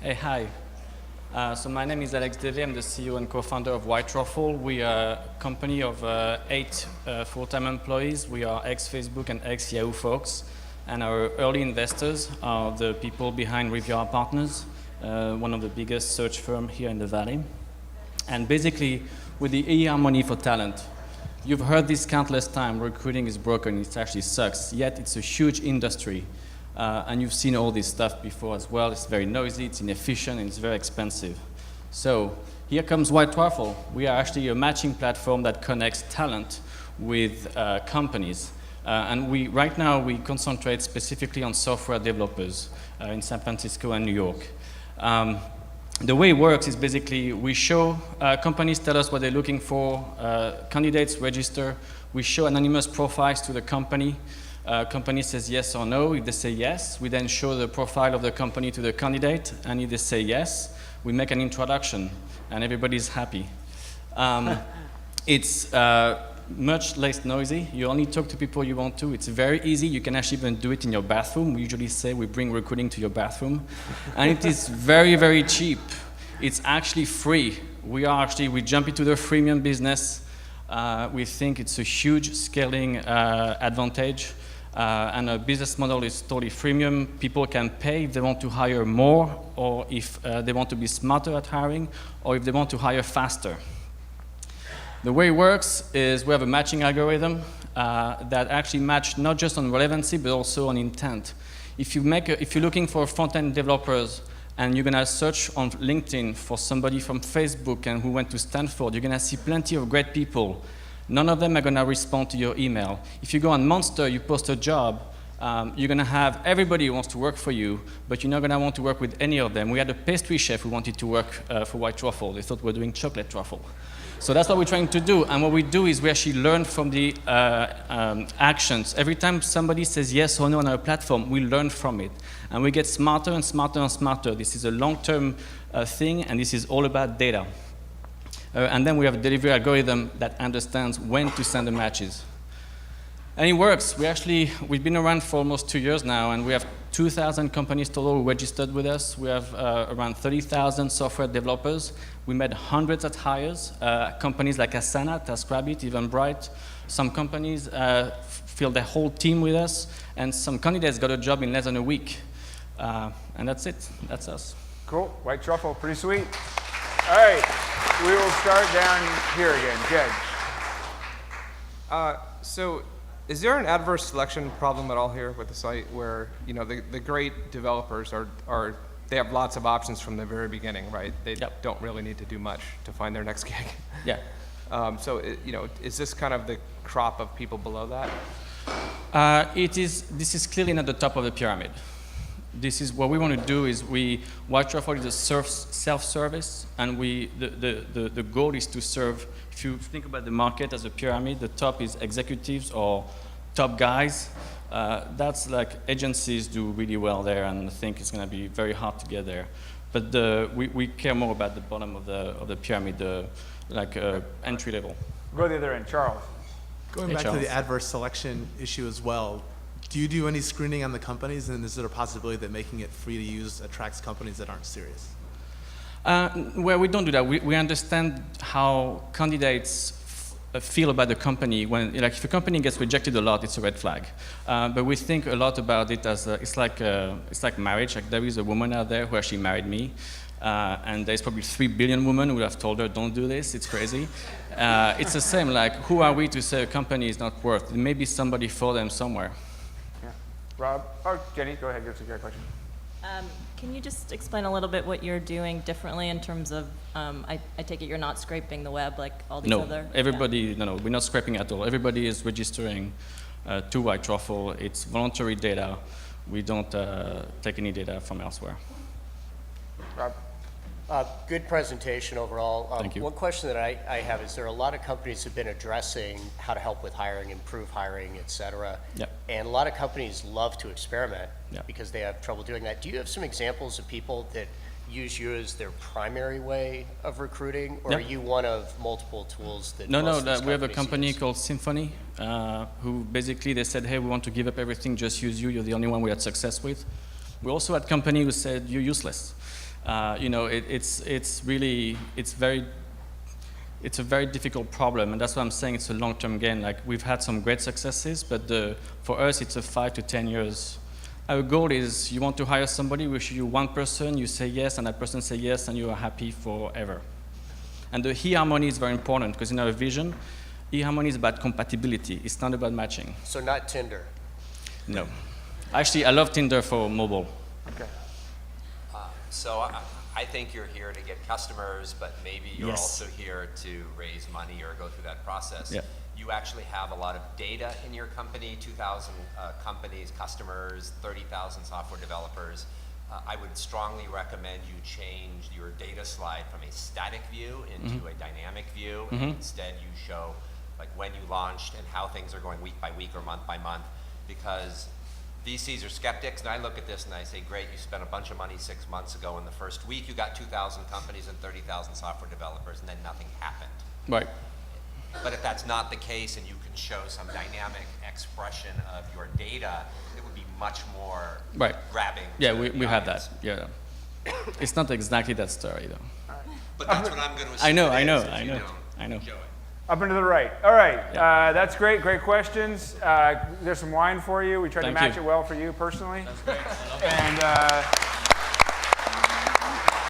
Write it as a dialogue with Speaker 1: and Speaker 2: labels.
Speaker 1: Hey, hi. So my name is Alex Devey. I'm the CEO and co-founder of Whitetruffle. We are a company of 8 full-time employees. We are ex-Facebook and ex-Yahoo folks. And our early investors are the people behind Riviera Partners, one of the biggest search firms here in the Valley. And basically, with the ER money for talent, you've heard this countless times, recruiting is broken, it actually sucks, yet it's a huge industry. And you've seen all this stuff before as well. It's very noisy, it's inefficient, and it's very expensive. So here comes Whitetruffle. We are actually a matching platform that connects talent with companies. And right now we concentrate specifically on software developers in San Francisco and New York. The way it works is basically we show companies tell us what they're looking for, candidates register, we show anonymous profiles to the company. Company says yes or no. If they say yes, we then show the profile of the company to the candidate, and if they say yes, we make an introduction, and everybody's happy. It's much less noisy. You only talk to people you want to. It's very easy. You can actually even do it in your bathroom. We usually say we bring recruiting to your bathroom. And it is very, very cheap. It's actually free. We jump into the freemium business. We think it's a huge scaling advantage. And our business model is totally freemium. People can pay if they want to hire more, or if they want to be smarter at hiring, or if they want to hire faster. The way it works is we have a matching algorithm that actually match not just on relevancy, but also on intent. If you're looking for front-end developers and you're going to search on LinkedIn for somebody from Facebook and who went to Stanford, you're going to see plenty of great people. None of them are going to respond to your email. If you go on Monster, you post a job, you're going to have everybody who wants to work for you, but you're not going to want to work with any of them. We had a pastry chef who wanted to work for Whitetruffle. They thought we were doing chocolate truffle. So that's what we're trying to do. And what we do is we actually learn from the actions. Every time somebody says yes or no on our platform, we learn from it. And we get smarter and smarter and smarter. This is a long-term thing, and this is all about data. And then we have a delivery algorithm that understands when to send the matches. And it works. We've been around for almost 2 years now, and we have 2,000 companies total registered with us. We have around 30,000 software developers. We made hundreds of hires. Companies like Asana, TaskRabbit, Eventbrite. Some companies filled their whole team with us, and some candidates got a job in less than a week. And that's it. That's us.
Speaker 2: Cool. Whitetruffle, pretty sweet. All right. We will start down here again. Jed.
Speaker 3: So is there an adverse selection problem at all here with the site where, you know, the great developers they have lots of options from the very beginning, right? They don't really need to do much to find their next gig.
Speaker 1: Yeah.
Speaker 3: Is this kind of the crop of people below that?
Speaker 1: This is clearly not the top of the pyramid. This is what we want to do is Whitetruffle is a self-service, and the goal is to serve. If you think about the market as a pyramid, the top is executives or top guys. That's like agencies do really well there, and I think it's going to be very hard to get there. But we care more about the bottom of the pyramid, entry level.
Speaker 2: Go to the other end, Charles.
Speaker 4: Going back to the adverse selection issue as well, do you do any screening on the companies, and is there a possibility that making it free to use attracts companies that aren't serious?
Speaker 1: Well, we don't do that. We understand how candidates feel about the company. If a company gets rejected a lot, it's a red flag. But we think a lot about it as it's like marriage. Like there is a woman out there who actually married me, and there's probably 3 billion women who have told her, don't do this, it's crazy. It's the same, like who are we to say a company is not worth? There may be somebody for them somewhere.
Speaker 2: Rob, or Jenny, go ahead, give us a great question.
Speaker 5: Can you just explain a little bit what you're doing differently in terms of, I take it you're not scraping the web like all these other?
Speaker 1: No, we're not scraping at all. Everybody is registering to Whitetruffle. It's voluntary data. We don't take any data from elsewhere.
Speaker 2: Rob?
Speaker 6: Good presentation overall.
Speaker 1: Thank you.
Speaker 6: One question that I have is there are a lot of companies who've been addressing how to help with hiring, improve hiring, et cetera.
Speaker 1: Yep.
Speaker 6: And a lot of companies love to experiment
Speaker 1: Yep.
Speaker 6: because they have trouble doing that. Do you have some examples of people that use you as their primary way of recruiting, or
Speaker 1: Yep.
Speaker 6: are you one of multiple tools that
Speaker 1: No,
Speaker 6: most of these
Speaker 1: we have a
Speaker 6: companies
Speaker 1: company
Speaker 6: use?
Speaker 1: called Symphony, who basically they said, hey, we want to give up everything, just use you. You're the only one we had success with. We also had company who said, you're useless. You know, it's a very difficult problem, and that's why I'm saying it's a long-term gain. Like, we've had some great successes, but for us, it's a 5 to 10 years. Our goal is you want to hire somebody, we show you one person, you say yes, and that person say yes, and you are happy forever. And the e-harmony is very important, because in our vision, e-harmony is about compatibility. It's not about matching.
Speaker 6: So not Tinder.
Speaker 1: No. Actually, I love Tinder for mobile.
Speaker 2: Okay.
Speaker 7: So I think you're here to get customers, but maybe you're
Speaker 1: Yes.
Speaker 7: also here to raise money or go through that process.
Speaker 1: Yeah.
Speaker 7: You actually have a lot of data in your company, 2,000 companies, customers, 30,000 software developers. I would strongly recommend you change your data slide from a static view into a dynamic view, and instead you show like when you launched and how things are going week by week or month by month, because VCs are skeptics, and I look at this and I say, great, you spent a bunch of money 6 months ago. In the first week, you got 2,000 companies and 30,000 software developers, and then nothing happened.
Speaker 1: Right.
Speaker 7: But if that's not the case, and you can show some dynamic expression of your data, it would be much more
Speaker 1: Right.
Speaker 7: grabbing.
Speaker 1: Yeah,
Speaker 7: to
Speaker 1: we
Speaker 7: the
Speaker 1: have that.
Speaker 7: audience.
Speaker 1: Yeah. It's not exactly that story, though.
Speaker 7: But that's what I'm going to assume.
Speaker 1: I know,
Speaker 7: it
Speaker 1: I know,
Speaker 7: is if
Speaker 1: I
Speaker 7: you
Speaker 1: know,
Speaker 7: don't
Speaker 1: I know.
Speaker 7: show it.
Speaker 2: Up and to the right. All right, that's great. Great questions. There's some wine for you. We tried to
Speaker 1: Thank
Speaker 2: match
Speaker 1: you.
Speaker 2: it well for you personally. That's great. And